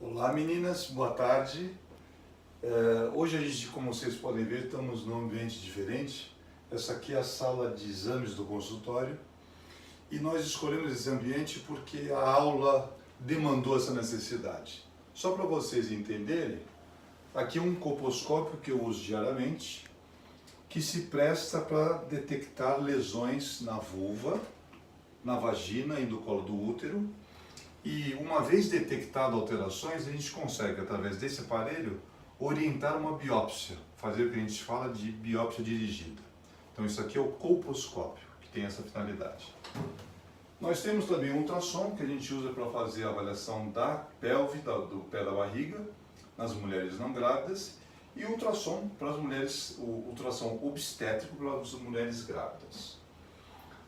Olá meninas, boa tarde. Hoje a gente, como vocês podem ver, estamos num ambiente diferente. Essa aqui é a sala de exames do consultório e nós escolhemos esse ambiente porque a aula demandou essa necessidade. Só para vocês entenderem, aqui é um colposcópio que eu uso diariamente, que se presta para detectar lesões na vulva, na vagina e no colo do útero. E uma vez detectado alterações, a gente consegue, através desse aparelho, orientar uma biópsia, fazer o que a gente fala de biópsia dirigida. Então isso aqui é o colposcópio, que tem essa finalidade. Nós temos também um ultrassom, que a gente usa para fazer a avaliação da pelve, do pé da barriga, nas mulheres não grávidas, e o ultrassom para as mulheres, o ultrassom obstétrico para as mulheres grávidas.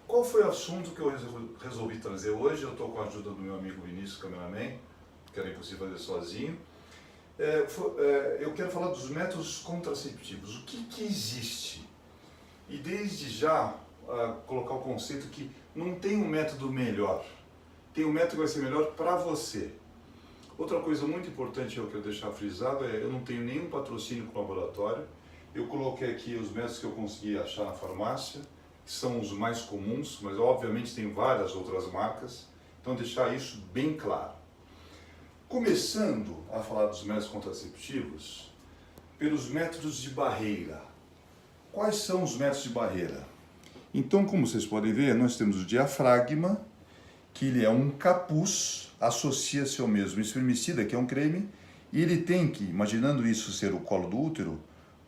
Qual foi o assunto que eu resolvi trazer hoje? Eu estou com a ajuda do meu amigo Vinícius, cameraman, que era impossível fazer sozinho. Eu quero falar dos métodos contraceptivos. O que existe? E desde já colocar o conceito que não tem um método melhor. Tem um método que vai ser melhor para você. Outra coisa muito importante que eu quero deixar frisado é eu não tenho nenhum patrocínio com o laboratório. Eu coloquei aqui os métodos que eu consegui achar na farmácia, que são os mais comuns, mas obviamente tem várias outras marcas, então deixar isso bem claro. Começando a falar dos métodos contraceptivos, pelos métodos de barreira. Quais são os métodos de barreira? Então, como vocês podem ver, nós temos o diafragma, que ele é um capuz, associa-se ao mesmo espermicida, que é um creme, e ele tem que, imaginando isso ser o colo do útero,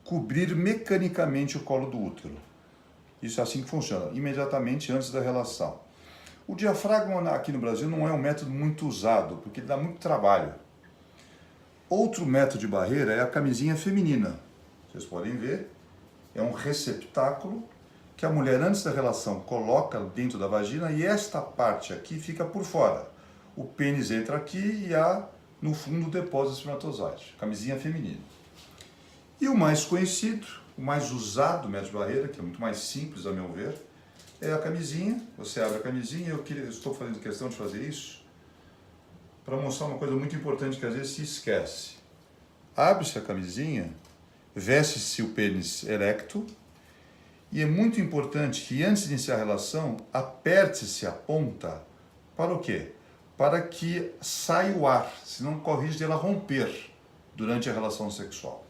cobrir mecanicamente o colo do útero. Isso é assim que funciona, imediatamente antes da relação. O diafragma aqui no Brasil não é um método muito usado, porque ele dá muito trabalho. Outro método de barreira é a camisinha feminina. Vocês podem ver, é um receptáculo que a mulher antes da relação coloca dentro da vagina e esta parte aqui fica por fora. O pênis entra aqui e há no fundo o depósito de espermatozoide, camisinha feminina. E o mais conhecido, o mais usado método de barreira, que é muito mais simples a meu ver, é a camisinha. Você abre a camisinha, eu estou fazendo questão de fazer isso para mostrar uma coisa muito importante que às vezes se esquece. Abre-se a camisinha, veste-se o pênis erecto e é muito importante que antes de iniciar a relação, aperte-se a ponta para o quê? Para que saia o ar, senão corre o risco de ela romper durante a relação sexual.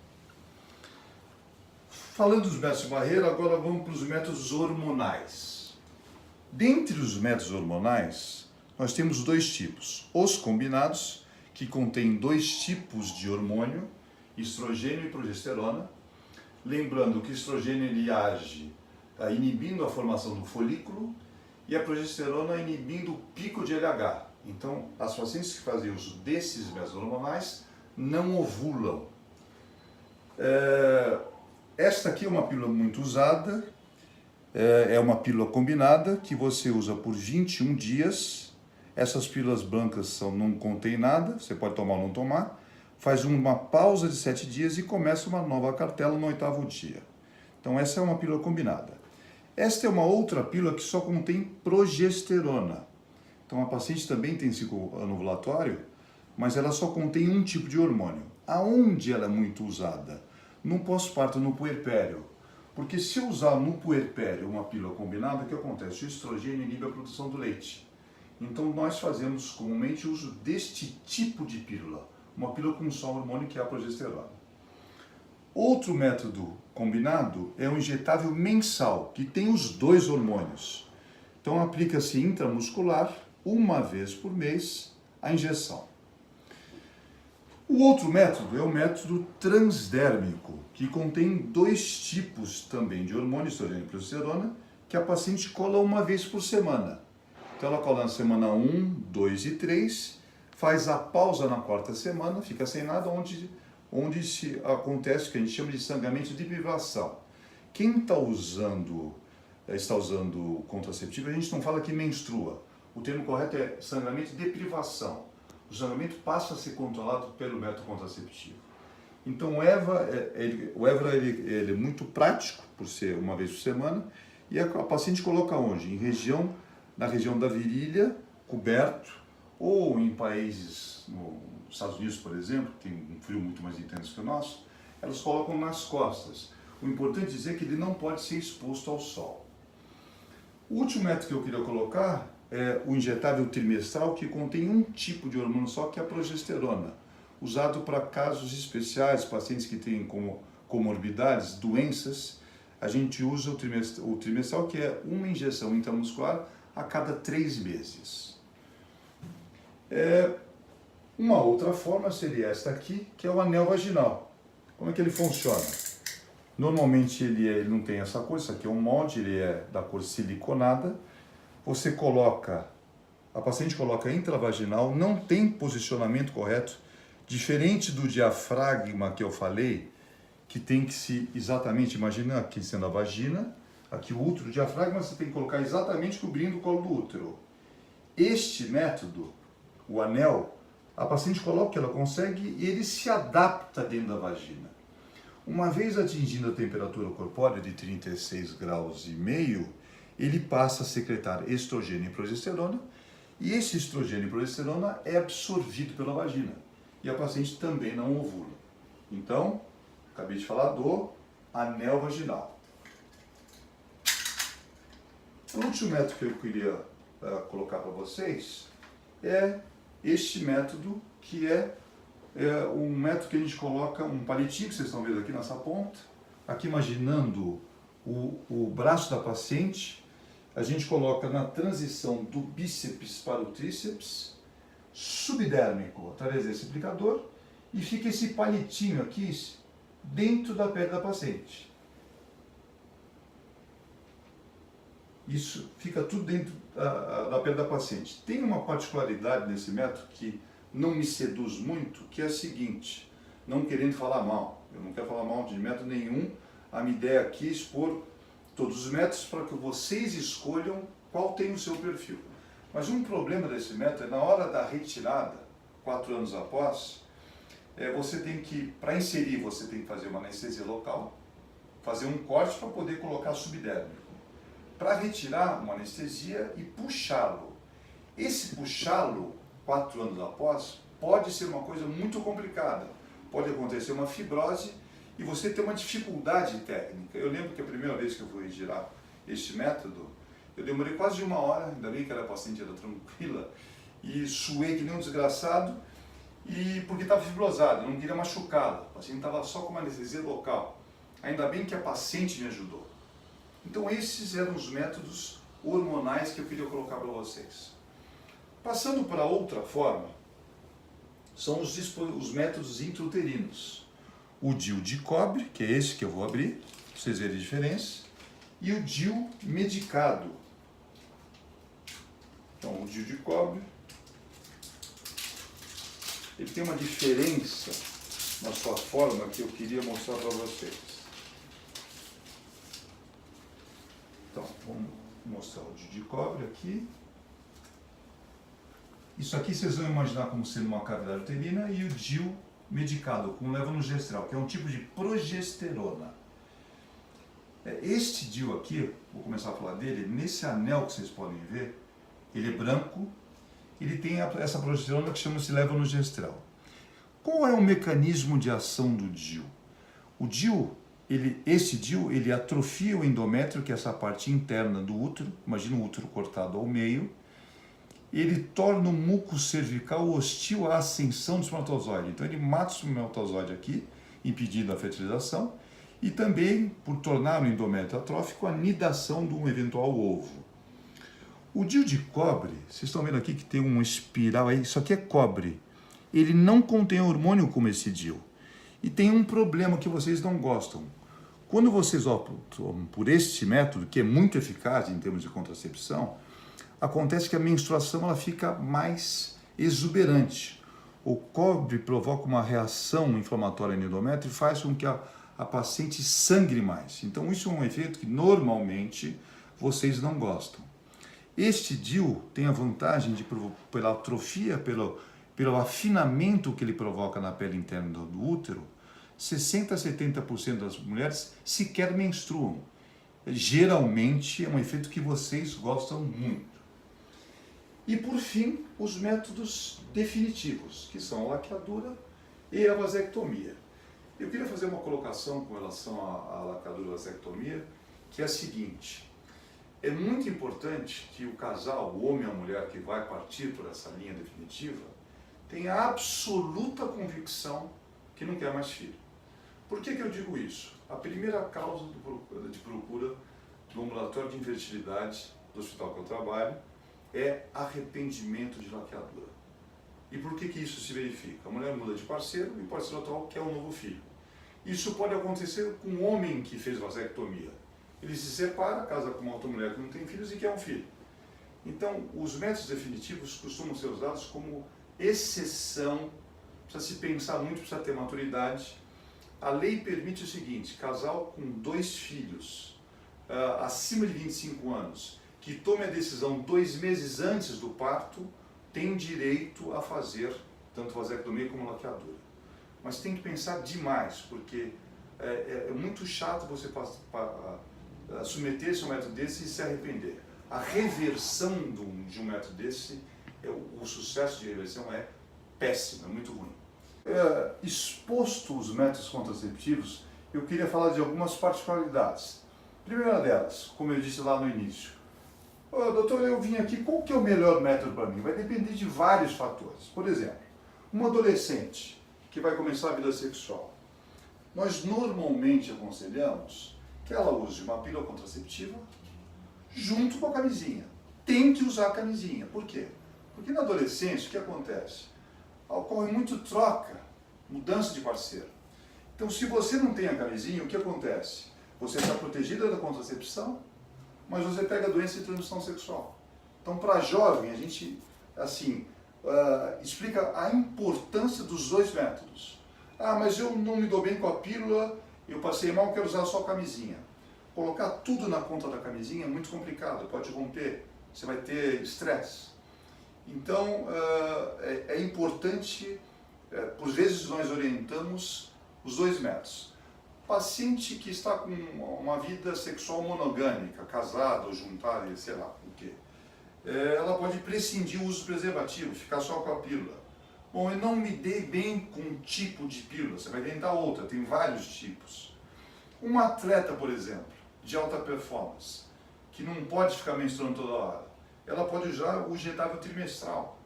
Falando dos métodos de barreira, agora vamos para os métodos hormonais. Dentre os métodos hormonais, nós temos dois tipos. Os combinados, que contêm dois tipos de hormônio, estrogênio e progesterona. Lembrando que o estrogênio ele age inibindo a formação do folículo e a progesterona inibindo o pico de LH. Então, as pacientes que fazem uso desses métodos hormonais não ovulam. Esta aqui é uma pílula muito usada, é uma pílula combinada que você usa por 21 dias. Essas pílulas brancas não contêm nada, você pode tomar ou não tomar. Faz uma pausa de 7 dias e começa uma nova cartela no 8º dia. Então essa é uma pílula combinada. Esta é uma outra pílula que só contém progesterona. Então a paciente também tem ciclo anovulatório, mas ela só contém um tipo de hormônio. Aonde ela é muito usada? No pós-parto, no puerpério. Porque se eu usar no puerpério uma pílula combinada, o que acontece? O estrogênio inibe a produção do leite. Então nós fazemos comumente uso deste tipo de pílula. Uma pílula com só hormônio que é a progesterona. Outro método combinado é o injetável mensal, que tem os dois hormônios. Então aplica-se intramuscular, uma vez por mês, a injeção. O outro método é o método transdérmico, que contém dois tipos também de hormônio, estrogênio e progesterona, que a paciente cola uma vez por semana. Então ela cola na semana 1, 2 e 3, faz a pausa na 4ª semana, fica sem nada, onde se acontece o que a gente chama de sangramento de privação. Quem está usando contraceptivo, a gente não fala que menstrua. O termo correto é sangramento de privação. O sangramento passa a ser controlado pelo método contraceptivo. Então o EVA ele é muito prático, por ser uma vez por semana, e a paciente coloca onde? Na região da virilha, coberto, ou em países Estados Unidos, por exemplo, que tem um frio muito mais intenso que o nosso, elas colocam nas costas. O importante é dizer que ele não pode ser exposto ao sol. O último método que eu queria colocar é o injetável trimestral, que contém um tipo de hormônio só, que é a progesterona, usado para casos especiais, pacientes que têm comorbidades, doenças. A gente usa o trimestral, que é uma injeção intramuscular a cada 3 meses. Uma outra forma seria esta aqui, que é o anel vaginal. Como é que ele funciona? Normalmente ele não tem essa cor, isso aqui é um molde, ele é da cor siliconada. Você coloca, a paciente coloca intravaginal, não tem posicionamento correto, diferente do diafragma que eu falei, que tem que se exatamente, imagina aqui sendo a vagina, aqui o útero, o diafragma você tem que colocar exatamente cobrindo o colo do útero. Este método, o anel, a paciente coloca o que ela consegue e ele se adapta dentro da vagina. Uma vez atingindo a temperatura corpórea de 36,5 graus, ele passa a secretar estrogênio e progesterona, e esse estrogênio e progesterona é absorvido pela vagina, e a paciente também não ovula. Então, acabei de falar do anel vaginal. O último método que eu queria colocar para vocês é este método, que é um método que a gente coloca um palitinho, que vocês estão vendo aqui nessa ponta, aqui imaginando o braço da paciente, a gente coloca na transição do bíceps para o tríceps, subdérmico, através desse aplicador, e fica esse palitinho aqui dentro da pele da paciente. Isso fica tudo dentro da pele da paciente. Tem uma particularidade nesse método que não me seduz muito, que é a seguinte, não querendo falar mal, eu não quero falar mal de método nenhum, a minha ideia aqui é expor todos os métodos para que vocês escolham qual tem o seu perfil. Mas um problema desse método é na hora da retirada, 4 anos após, você tem que, para inserir, você tem que fazer uma anestesia local, fazer um corte para poder colocar subdérmico. Para retirar uma anestesia e puxá-lo. Esse puxá-lo, 4 anos após, pode ser uma coisa muito complicada. Pode acontecer uma fibrose e você ter uma dificuldade técnica. Eu lembro que a primeira vez que eu fui retirar este método, eu demorei quase 1 hora, ainda bem que a paciente era tranquila, e suei que nem um desgraçado, porque estava fibrosado, eu não queria machucá-la. O paciente estava só com uma anestesia local. Ainda bem que a paciente me ajudou. Então esses eram os métodos hormonais que eu queria colocar para vocês. Passando para outra forma, são os métodos intrauterinos. O DIU de cobre, que é esse que eu vou abrir, para vocês verem a diferença, e o DIU medicado. Então o DIU de cobre, ele tem uma diferença na sua forma que eu queria mostrar para vocês. Então, vamos mostrar o DIU de cobre aqui. Isso aqui vocês vão imaginar como sendo uma cavidade uterina, e o DIU medicado com levonorgestrel, que é um tipo de progesterona. Este DIU aqui, vou começar a falar dele, nesse anel que vocês podem ver, ele é branco, ele tem essa progesterona que chama-se levonorgestrel. Qual é o mecanismo de ação do DIU? O DIU, esse DIU, ele atrofia o endométrio, que é essa parte interna do útero, imagina o útero cortado ao meio, ele torna o muco cervical hostil à ascensão do espermatozoide. Então ele mata o espermatozoide aqui, impedindo a fertilização, e também, por tornar o endométrio atrófico, a nidação de um eventual ovo. O DIU de cobre, vocês estão vendo aqui que tem uma espiral aí, isso aqui é cobre. Ele não contém hormônio como esse DIU. E tem um problema que vocês não gostam. Quando vocês optam por este método, que é muito eficaz em termos de contracepção, acontece que a menstruação ela fica mais exuberante. O cobre provoca uma reação inflamatória no endométrio e faz com que a paciente sangre mais. Então isso é um efeito que normalmente vocês não gostam. Este DIU tem a vantagem de, pela atrofia, pelo afinamento que ele provoca na pele interna do útero, 60% a 70% das mulheres sequer menstruam. Geralmente é um efeito que vocês gostam muito. E por fim, os métodos definitivos, que são a laqueadura e a vasectomia. Eu queria fazer uma colocação com relação à laqueadura e à vasectomia, que é a seguinte: é muito importante que o casal, o homem e a mulher que vai partir por essa linha definitiva, tenha absoluta convicção que não quer mais filho. Por que eu digo isso? A primeira causa de procura do ambulatório de infertilidade do hospital que eu trabalho é arrependimento de laqueadura. E por que isso se verifica? A mulher muda de parceiro e o parceiro atual quer um novo filho. Isso pode acontecer com um homem que fez vasectomia. Ele se separa, casa com uma outra mulher que não tem filhos e quer um filho. Então, os métodos definitivos costumam ser usados como exceção, precisa se pensar muito, precisa ter maturidade. A lei permite o seguinte: casal com 2 filhos, acima de 25 anos, que tome a decisão 2 meses antes do parto, tem direito a fazer tanto vasectomia como laqueadura. Mas tem que pensar demais, porque é muito chato você submeter-se a um método desse e se arrepender. A reversão de um método desse, o sucesso de reversão é péssimo, é muito ruim. Exposto os métodos contraceptivos, eu queria falar de algumas particularidades. Primeira delas, como eu disse lá no início: doutor, eu vim aqui, qual que é o melhor método para mim? Vai depender de vários fatores. Por exemplo, uma adolescente que vai começar a vida sexual, nós normalmente aconselhamos que ela use uma pílula contraceptiva junto com a camisinha. Tem que usar a camisinha. Por quê? Porque na adolescência, o que acontece? Ocorre muito troca, mudança de parceiro. Então, se você não tem a camisinha, o que acontece? Você está protegida da contracepção, mas você pega a doença de transmissão sexual. Então, para jovem, a gente, assim, explica a importância dos 2 métodos. Mas eu não me dou bem com a pílula, eu passei mal, quero usar só a camisinha. Colocar tudo na conta da camisinha é muito complicado, pode romper, você vai ter estresse. Então, é importante, por vezes nós orientamos os 2 métodos. Paciente que está com uma vida sexual monogâmica, casada ou juntada, sei lá o quê, ela pode prescindir do uso do preservativo, ficar só com a pílula. Bom, eu não me dei bem com um tipo de pílula, você vai tentar outra, tem vários tipos. Uma atleta, por exemplo, de alta performance, que não pode ficar menstruando toda hora, ela pode usar o injetável trimestral,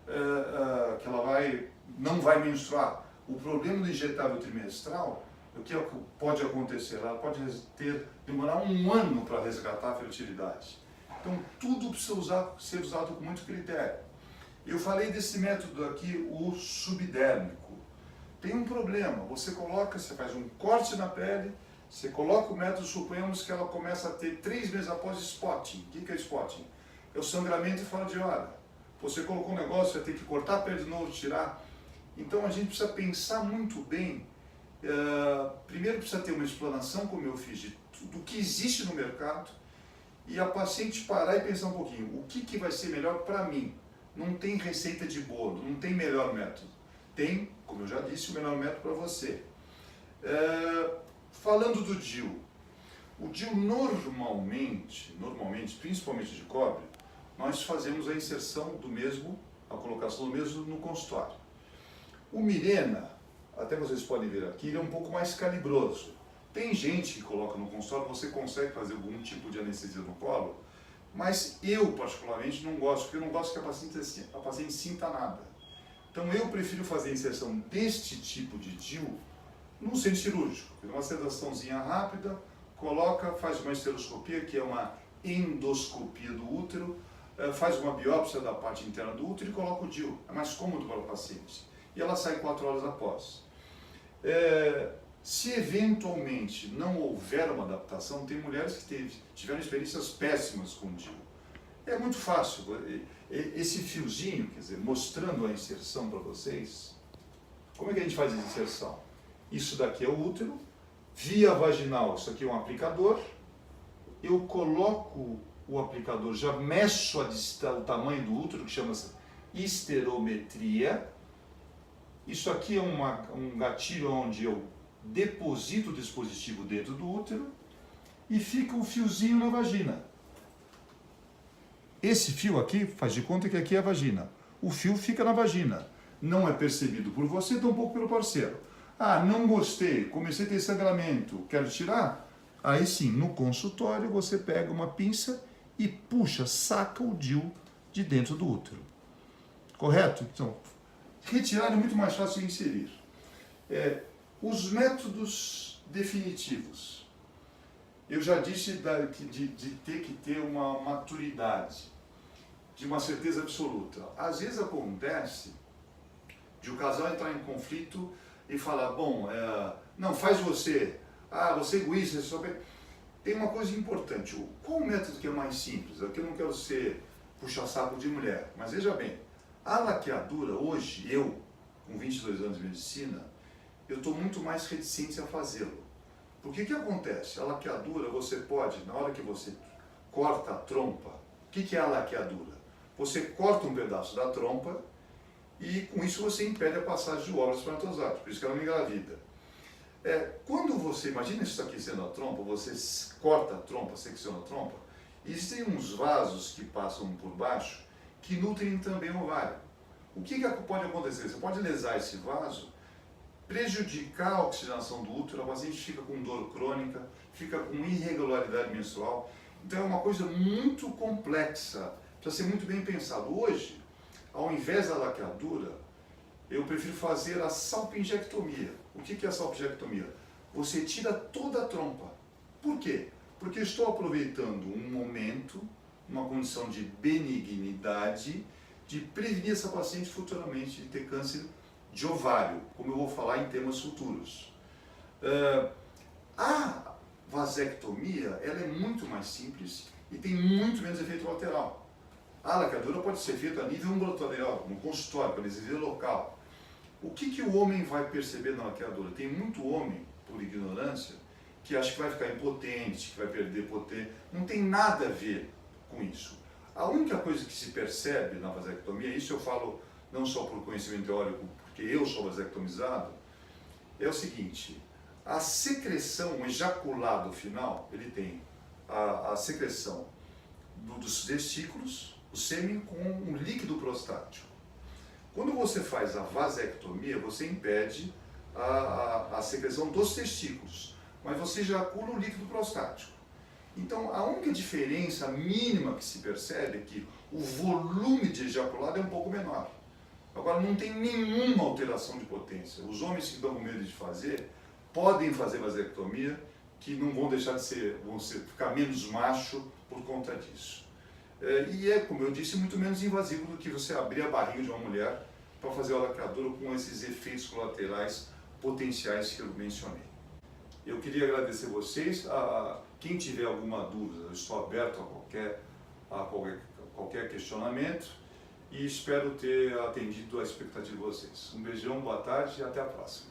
que ela não vai menstruar. O problema do injetável trimestral, o que pode acontecer? Ela pode demorar 1 ano para resgatar a fertilidade. Então, tudo precisa ser usado com muito critério. Eu falei desse método aqui, o subdérmico. Tem um problema, você faz um corte na pele, você coloca o método, suponhamos que ela começa a ter 3 meses após spotting. O que é spotting? É o sangramento fora de hora. Você colocou um negócio, você tem que cortar a pele de novo, tirar. Então a gente precisa pensar muito bem. Primeiro precisa ter uma explanação, como eu fiz, de tudo que existe no mercado, e a paciente parar e pensar um pouquinho, o que vai ser melhor para mim? Não tem receita de bolo, não tem melhor método. Tem, como eu já disse, o melhor método para você. Falando do DIU, o DIU normalmente, principalmente de cobre, nós fazemos a inserção do mesmo, a colocação do mesmo no consultório. O Mirena, até vocês podem ver aqui, ele é um pouco mais calibroso. Tem gente que coloca no consultório, você consegue fazer algum tipo de anestesia no colo, mas eu particularmente não gosto, porque eu não gosto que a paciente sinta nada. Então eu prefiro fazer a inserção deste tipo de DIU num centro cirúrgico, uma sedaçãozinha rápida, coloca, faz uma esteroscopia, que é uma endoscopia do útero, faz uma biópsia da parte interna do útero e coloca o DIU. É mais cômodo para o paciente. E ela sai 4 horas após. Se eventualmente não houver uma adaptação, tem mulheres que tiveram experiências péssimas com o DIU. É muito fácil. Esse fiozinho, quer dizer, mostrando a inserção para vocês, como é que a gente faz a inserção? Isso daqui é o útero, via vaginal, isso aqui é um aplicador, eu coloco o aplicador, já meço o tamanho do útero, que chama-se histerometria. Isso aqui é um gatilho onde eu deposito o dispositivo dentro do útero e fica o fiozinho na vagina. esse fio aqui, faz de conta que aqui é a vagina. O fio fica na vagina. Não é percebido por você, tampouco pelo parceiro. Ah, não gostei, comecei a ter sangramento, quero tirar? Aí sim, no consultório você pega uma pinça e puxa, saca o DIU de dentro do útero. Correto? Então, retirar é muito mais fácil de inserir. Os métodos definitivos. Eu já disse de ter que ter uma maturidade, de uma certeza absoluta. Às vezes acontece de o casal entrar em conflito e falar, bom, não, faz você, você é egoísta, você só... Tem uma coisa importante, qual o método que é mais simples? Aqui eu não quero ser puxa-saco de mulher, mas veja bem, a laqueadura, hoje, eu, com 22 anos de medicina, eu estou muito mais reticente a fazê-lo. Porque o que acontece? A laqueadura, você pode, na hora que você corta a trompa, o que é a laqueadura? Você corta um pedaço da trompa e com isso você impede a passagem de óvulos espermatozoides, por isso que ela não engravida. Quando você, imagina isso aqui sendo a trompa, você corta a trompa, secciona a trompa, existem uns vasos que passam por baixo que nutrem também o ovário. O que pode acontecer? Você pode lesar esse vaso, prejudicar a oxigenação do útero, a paciente fica com dor crônica, fica com irregularidade menstrual. Então é uma coisa muito complexa, precisa ser muito bem pensado. Hoje, ao invés da laqueadura, eu prefiro fazer a salpingectomia. O que é a salpingectomia? Você tira toda a trompa. Por quê? Porque eu estou aproveitando um momento, uma condição de benignidade, de prevenir essa paciente futuramente de ter câncer de ovário, como eu vou falar em temas futuros. A vasectomia, ela é muito mais simples e tem muito menos efeito lateral. A laqueadura pode ser feita a nível ambulatorial, no consultório, para anestesia local. O que o homem vai perceber na laqueadura? Tem muito homem, por ignorância, que acha que vai ficar impotente, que vai perder potência. Não tem nada a ver com isso. A única coisa que se percebe na vasectomia, isso eu falo não só por conhecimento teórico, porque eu sou vasectomizado, é o seguinte: a secreção, o ejaculado final, ele tem a secreção dos testículos, o sêmen com um líquido prostático. Quando você faz a vasectomia, você impede a secreção dos testículos, mas você ejacula o líquido prostático. Então, a única diferença mínima que se percebe é que o volume de ejaculado é um pouco menor. Agora, não tem nenhuma alteração de potência. Os homens que estão com medo de fazer, podem fazer vasectomia, que não vão deixar de ser, ficar menos macho por conta disso. E como eu disse, muito menos invasivo do que você abrir a barriga de uma mulher para fazer a laqueadura com esses efeitos colaterais potenciais que eu mencionei. Eu queria agradecer vocês. Quem tiver alguma dúvida, eu estou aberto a qualquer questionamento e espero ter atendido a expectativa de vocês. Um beijão, boa tarde e até a próxima.